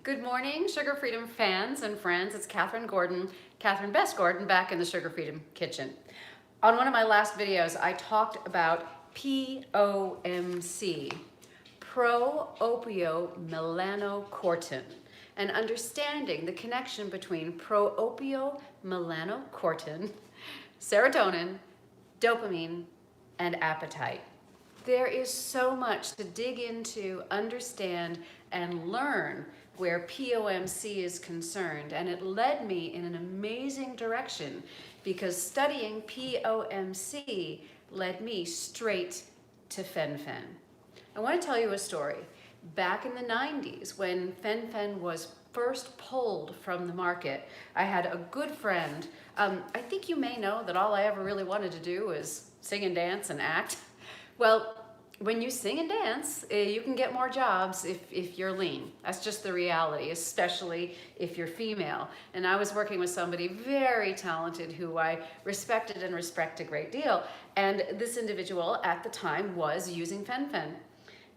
Good morning, Sugar Freedom fans and friends. It's Catherine Best Gordon, back in the Sugar Freedom kitchen. On one of my last videos, I talked about POMC, pro-opiomelanocortin, and understanding the connection between pro-opiomelanocortin, serotonin, dopamine, and appetite. There is so much to dig into, understand, and learn where POMC is concerned, and it led me in an amazing direction because studying POMC led me straight to Fen-Phen. I want to tell you a story. Back in the 90s, when Fen-Phen was first pulled from the market, I had a good friend. I think you may know that all I ever really wanted to do was sing and dance and act. Well, when you sing and dance, you can get more jobs if you're lean. That's just the reality, especially if you're female. And I was working with somebody very talented who I respected and respect a great deal. And this individual at the time was using Fen-Phen.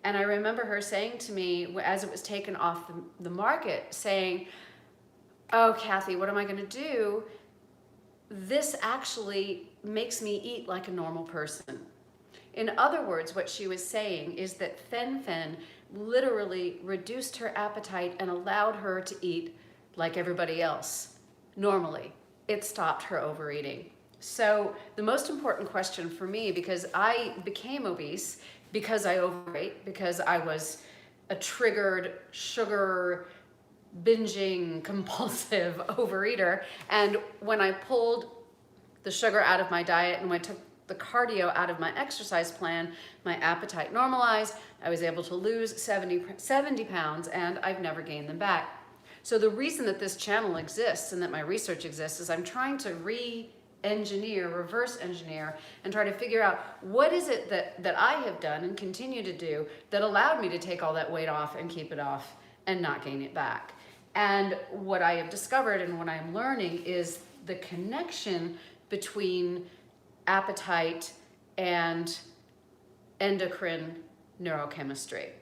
And I remember her saying to me, as it was taken off the market, saying, "Oh, Kathy, what am I going to do? This actually makes me eat like a normal person." In other words, what she was saying is that Fen-Phen literally reduced her appetite and allowed her to eat like everybody else. Normally, it stopped her overeating. So the most important question for me, because I became obese because I overate, because I was a triggered sugar binging compulsive overeater, and when I pulled the sugar out of my diet and when I took the cardio out of my exercise plan, my appetite normalized. I was able to lose 70 pounds, and I've never gained them back. So the reason that this channel exists and that my research exists is I'm trying to reverse engineer, and try to figure out what is it that I have done and continue to do that allowed me to take all that weight off and keep it off and not gain it back. And what I have discovered and what I'm learning is the connection between appetite and endocrine neurochemistry.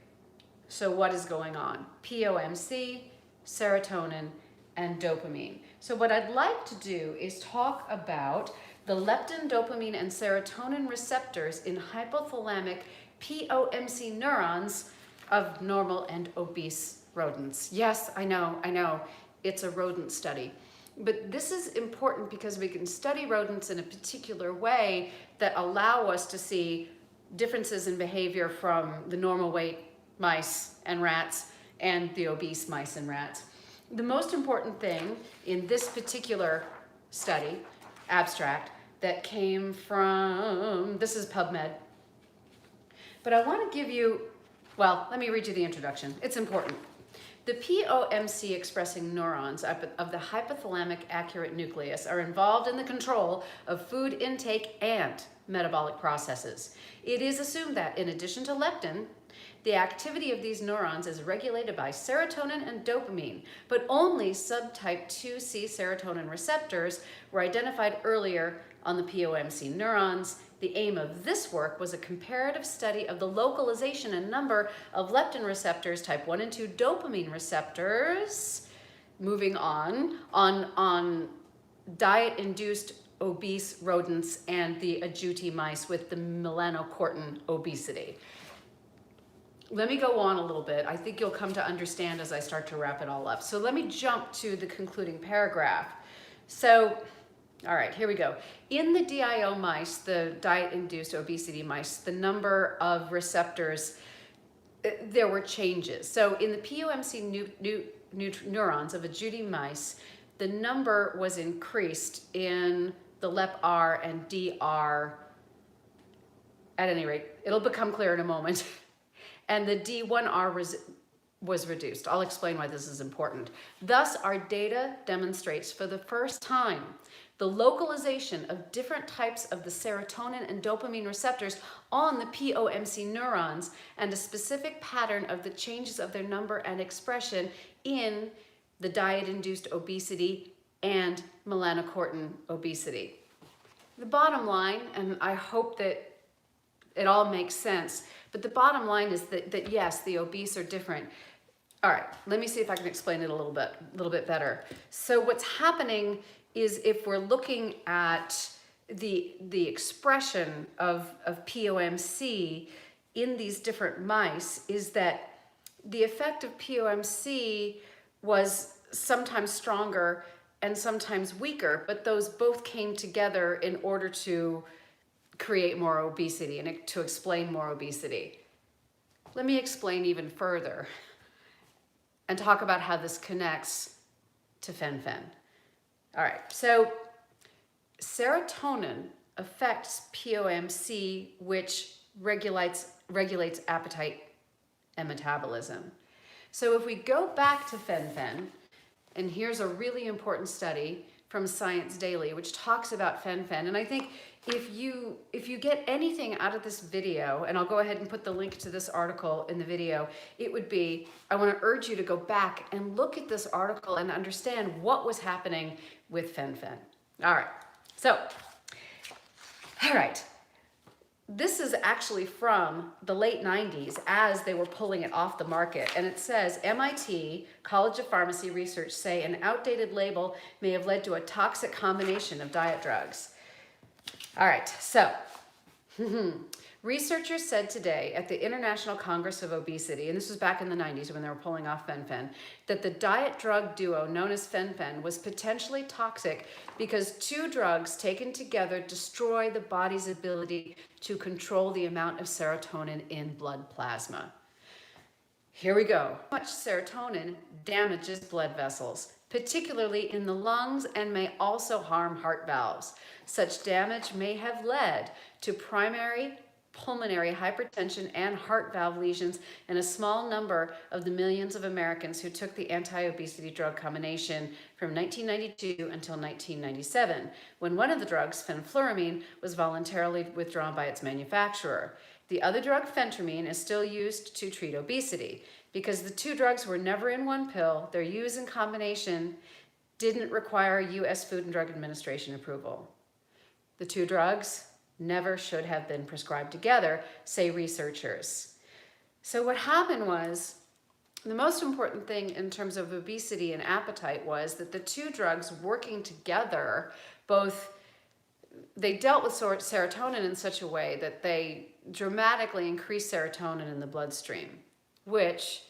So what is going on? POMC, serotonin, and dopamine. So what I'd like to do is talk about the leptin, dopamine, and serotonin receptors in hypothalamic POMC neurons of normal and obese rodents. Yes, I know, it's a rodent study. But this is important because we can study rodents in a particular way that allow us to see differences in behavior from the normal weight mice and rats and the obese mice and rats. The most important thing in this particular study, abstract, that came from, this is PubMed, but I want to give you, well, let me read you the introduction. It's important. The POMC expressing neurons of the hypothalamic accurate nucleus are involved in the control of food intake and metabolic processes. It is assumed that in addition to leptin, the activity of these neurons is regulated by serotonin and dopamine, but only subtype 2C serotonin receptors were identified earlier on the POMC neurons. The aim of this work was a comparative study of the localization and number of leptin receptors, type 1 and 2 dopamine receptors, moving on diet-induced obese rodents and the agouti mice with the melanocortin obesity. Let me go on a little bit. I think you'll come to understand as I start to wrap it all up. So let me jump to the concluding paragraph. So, all right, here we go. In the DIO mice, the diet-induced obesity mice, the number of receptors, there were changes. So in the POMC neurons of agouti mice, the number was increased in the LEPR and DR. At any rate, it'll become clear in a moment. And the D1R was reduced. I'll explain why this is important. Thus, our data demonstrates for the first time the localization of different types of the serotonin and dopamine receptors on the POMC neurons and a specific pattern of the changes of their number and expression in the diet-induced obesity and melanocortin obesity. The bottom line, and I hope that it all makes sense, but the bottom line is that yes, the obese are different. All right, let me see if I can explain it a little bit better. So what's happening is if we're looking at the expression of POMC in these different mice, is that the effect of POMC was sometimes stronger and sometimes weaker, but those both came together in order to create more obesity and to explain more obesity. Let me explain even further and talk about how this connects to Fen-Phen. All right, so serotonin affects POMC, which regulates appetite and metabolism. So if we go back to Fen-Phen, and here's a really important study from Science Daily, which talks about Fen-Phen. And I think if you get anything out of this video, and I'll go ahead and put the link to this article in the video, it would be, I want to urge you to go back and look at this article and understand what was happening with Fen-Phen. All right, so, all right. This is actually from the late 90s as they were pulling it off the market. And it says, MIT College of Pharmacy research say an outdated label may have led to a toxic combination of diet drugs. All right, so researchers said today at the International Congress of Obesity, and this was back in the 90s when they were pulling off Fen-Phen, that the diet drug duo known as Fen-Phen was potentially toxic because two drugs taken together destroy the body's ability to control the amount of serotonin in blood plasma. Here we go. Too much serotonin damages blood vessels, particularly in the lungs, and may also harm heart valves. Such damage may have led to primary pulmonary hypertension and heart valve lesions in a small number of the millions of Americans who took the anti-obesity drug combination from 1992 until 1997, when one of the drugs, fenfluramine, was voluntarily withdrawn by its manufacturer. The other drug, phentermine, is still used to treat obesity. Because the two drugs were never in one pill, their use in combination didn't require U.S. Food and Drug Administration approval. The two drugs never should have been prescribed together, say researchers. So what happened was, the most important thing in terms of obesity and appetite was that the two drugs working together, they dealt with serotonin in such a way that they dramatically increased serotonin in the bloodstream, which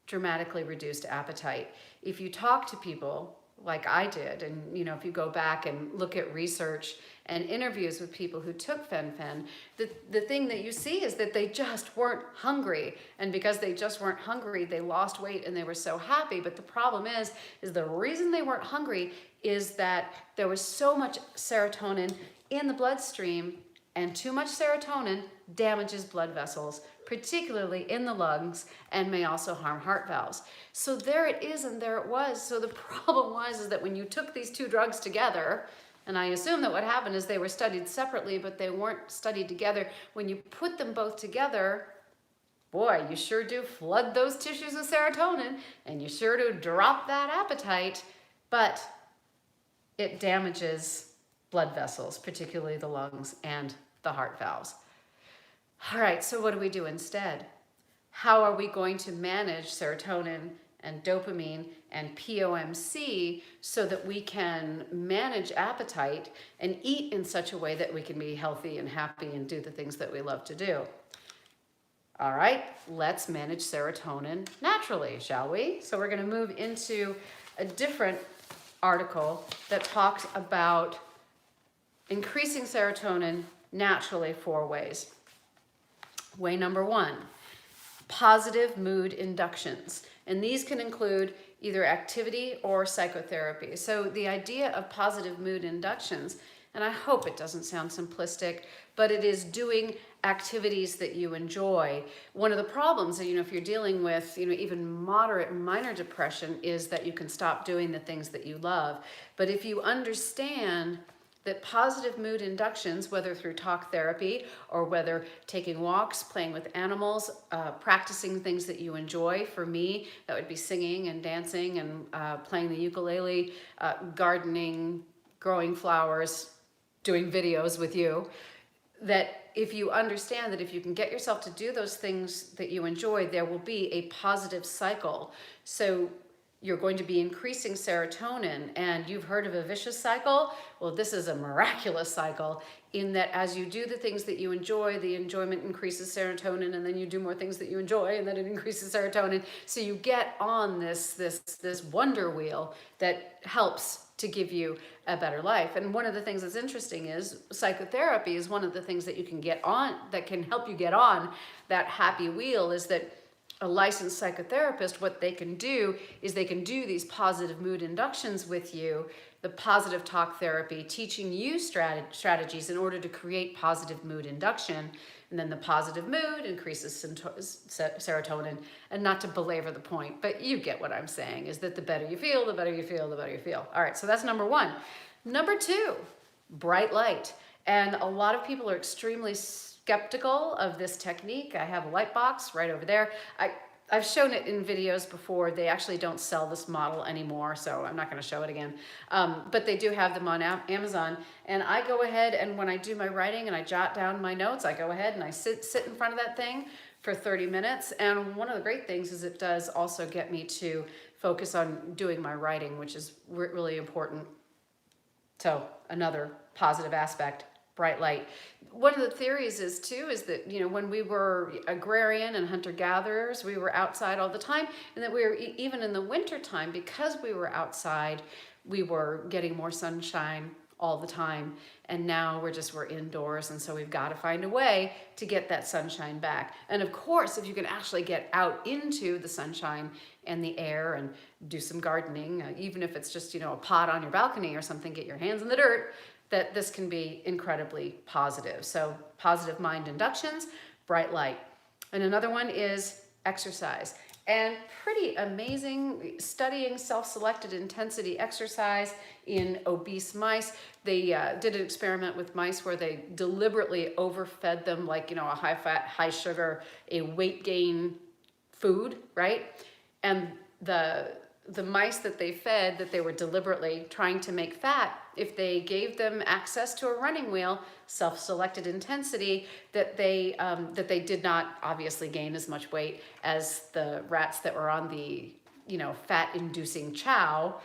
dramatically reduced appetite. If you talk to people like I did, and if you go back and look at research and interviews with people who took Fen-Phen, the thing that you see is that they just weren't hungry. And because they just weren't hungry, they lost weight and they were so happy. But the problem is the reason they weren't hungry is that there was so much serotonin in the bloodstream, and too much serotonin damages blood vessels, particularly in the lungs, and may also harm heart valves. So there it is, and there it was. So the problem was that when you took these two drugs together, and I assume that what happened is they were studied separately, but they weren't studied together. When you put them both together, boy, you sure do flood those tissues with serotonin, and you sure do drop that appetite, but it damages blood vessels, particularly the lungs and the heart valves. All right, so what do we do instead? How are we going to manage serotonin and dopamine and POMC so that we can manage appetite and eat in such a way that we can be healthy and happy and do the things that we love to do? All right, let's manage serotonin naturally, shall we? So we're going to move into a different article that talks about increasing serotonin naturally 4 ways. Way number 1, positive mood inductions. And these can include either activity or psychotherapy. So the idea of positive mood inductions, and I hope it doesn't sound simplistic, but it is doing activities that you enjoy. One of the problems, if you're dealing with, even moderate and minor depression, is that you can stop doing the things that you love. But if you understand that positive mood inductions, whether through talk therapy or whether taking walks, playing with animals, practicing things that you enjoy. For me, that would be singing and dancing and playing the ukulele, gardening, growing flowers, doing videos with you. That if you understand that if you can get yourself to do those things that you enjoy, there will be a positive cycle. So you're going to be increasing serotonin, and you've heard of a vicious cycle. Well, this is a miraculous cycle in that as you do the things that you enjoy, the enjoyment increases serotonin, and then you do more things that you enjoy, and then it increases serotonin. So you get on this wonder wheel that helps to give you a better life. And one of the things that's interesting is psychotherapy is one of the things that you can get on, that can help you get on that happy wheel, is that a licensed psychotherapist, what they can do is they can do these positive mood inductions with you, the positive talk therapy, teaching you strategies in order to create positive mood induction. And then the positive mood increases serotonin. And not to belabor the point, but you get what I'm saying, is that the better you feel, the better you feel, the better you feel. All right, so that's number one. Number two, bright light. And a lot of people are extremely skeptical of this technique. I have a light box right over there. I've shown it in videos before. They actually don't sell this model anymore, so I'm not going to show it again. But they do have them on Amazon. And I go ahead and when I do my writing and I jot down my notes, I go ahead and I sit in front of that thing for 30 minutes. And one of the great things is it does also get me to focus on doing my writing, which is really important. So another positive aspect. Bright light. One of the theories is that, you know, when we were agrarian and hunter-gatherers, we were outside all the time, and that we were, even in the winter time, because we were outside, we were getting more sunshine all the time. And now we're indoors, and so we've got to find a way to get that sunshine back. And of course, if you can actually get out into the sunshine and the air and do some gardening, even if it's just, you know, a pot on your balcony or something, get your hands in the dirt, that this can be incredibly positive. So positive mind inductions, bright light. And another one is exercise. And pretty amazing, studying self-selected intensity exercise in obese mice. They did an experiment with mice where they deliberately overfed them, like, you know, a high-fat, high-sugar, a weight gain food, right? And the mice that they fed, that they were deliberately trying to make fat, if they gave them access to a running wheel, self-selected intensity, that they did not obviously gain as much weight as the rats that were on the, you know, fat-inducing chow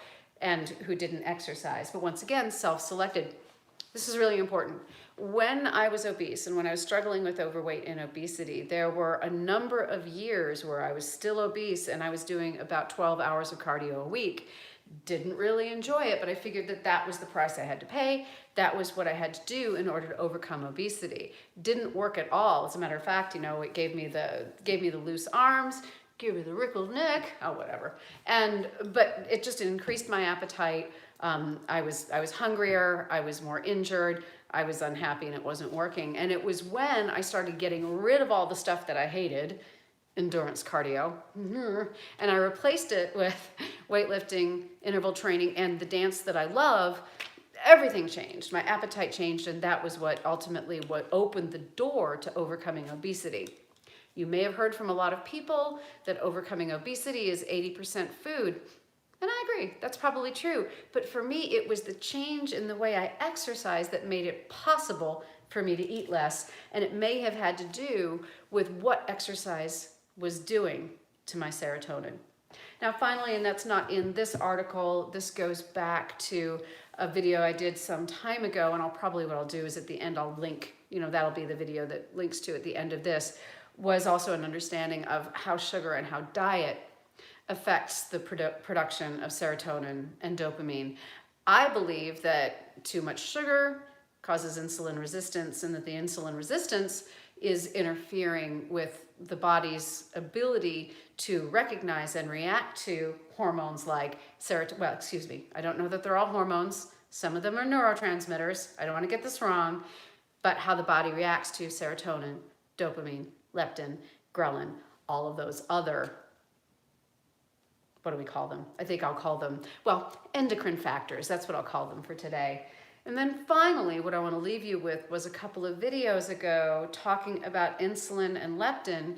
and who didn't exercise. But once again, self-selected. This is really important. When I was obese and when I was struggling with overweight and obesity, there were a number of years where I was still obese and I was doing about 12 hours of cardio a week. Didn't really enjoy it, but I figured that that was the price I had to pay. That was what I had to do in order to overcome obesity. Didn't work at all. As a matter of fact, you know, it gave me the loose arms, gave me the wrinkled neck, oh, whatever. But it just increased my appetite. I was hungrier, I was more injured, I was unhappy, and it wasn't working. And it was when I started getting rid of all the stuff that I hated, endurance cardio, and I replaced it with weightlifting, interval training, and the dance that I love. Everything changed. My appetite changed, and that was what opened the door to overcoming obesity. You may have heard from a lot of people that overcoming obesity is 80% food. And I agree, that's probably true. But for me, it was the change in the way I exercise that made it possible for me to eat less. And it may have had to do with what exercise was doing to my serotonin. Now, finally, and that's not in this article, this goes back to a video I did some time ago, and what I'll do is at the end, I'll link, you know, that'll be the video that links to at the end of this, was also an understanding of how sugar and how diet affects the production of serotonin and dopamine. I believe that too much sugar causes insulin resistance, and that the insulin resistance is interfering with the body's ability to recognize and react to hormones like serotonin. Well, excuse me, I don't know that they're all hormones. Some of them are neurotransmitters. I don't want to get this wrong, but how the body reacts to serotonin, dopamine, leptin, ghrelin, all of those other, what do we call them? I think I'll call them, well, endocrine factors. That's what I'll call them for today. And then finally, what I want to leave you with was a couple of videos ago talking about insulin and leptin,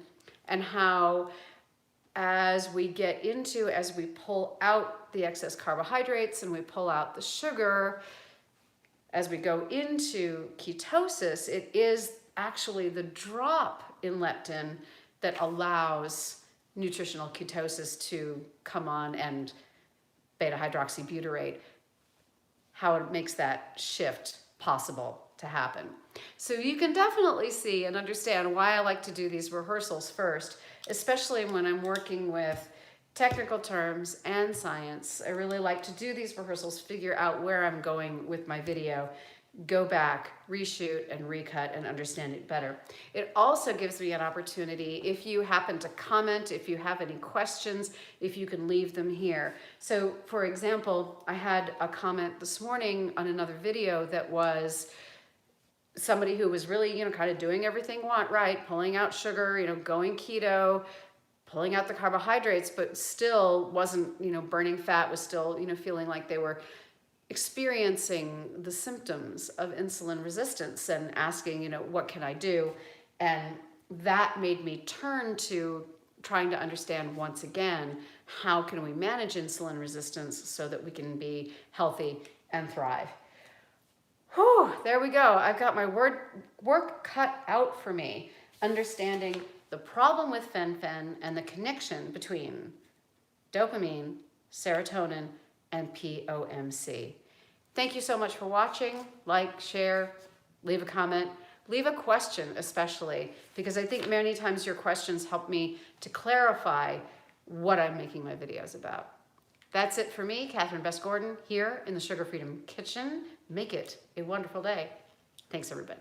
and how as we pull out the excess carbohydrates and we pull out the sugar, as we go into ketosis, it is actually the drop in leptin that allows nutritional ketosis to come on and beta hydroxybutyrate, how it makes that shift possible to happen. So you can definitely see and understand why I like to do these rehearsals first, especially when I'm working with technical terms and science. I really like to do these rehearsals, figure out where I'm going with my video, go back, reshoot and recut and understand it better. It also gives me an opportunity, if you happen to comment, if you have any questions, if you can leave them here. So for example, I had a comment this morning on another video that was somebody who was really, kind of doing everything right, pulling out sugar, going keto, pulling out the carbohydrates, but still wasn't, burning fat, was still, feeling like they were experiencing the symptoms of insulin resistance and asking, what can I do? And that made me turn to trying to understand once again, how can we manage insulin resistance so that we can be healthy and thrive? Whew, there we go. I've got my work cut out for me, understanding the problem with Fen-Phen and the connection between dopamine, serotonin, and POMC. Thank you so much for watching. Like, share, leave a comment, leave a question especially, because I think many times your questions help me to clarify what I'm making my videos about. That's it for me, Catherine Best Gordon, here in the Sugar Freedom Kitchen. Make it a wonderful day. Thanks, everybody.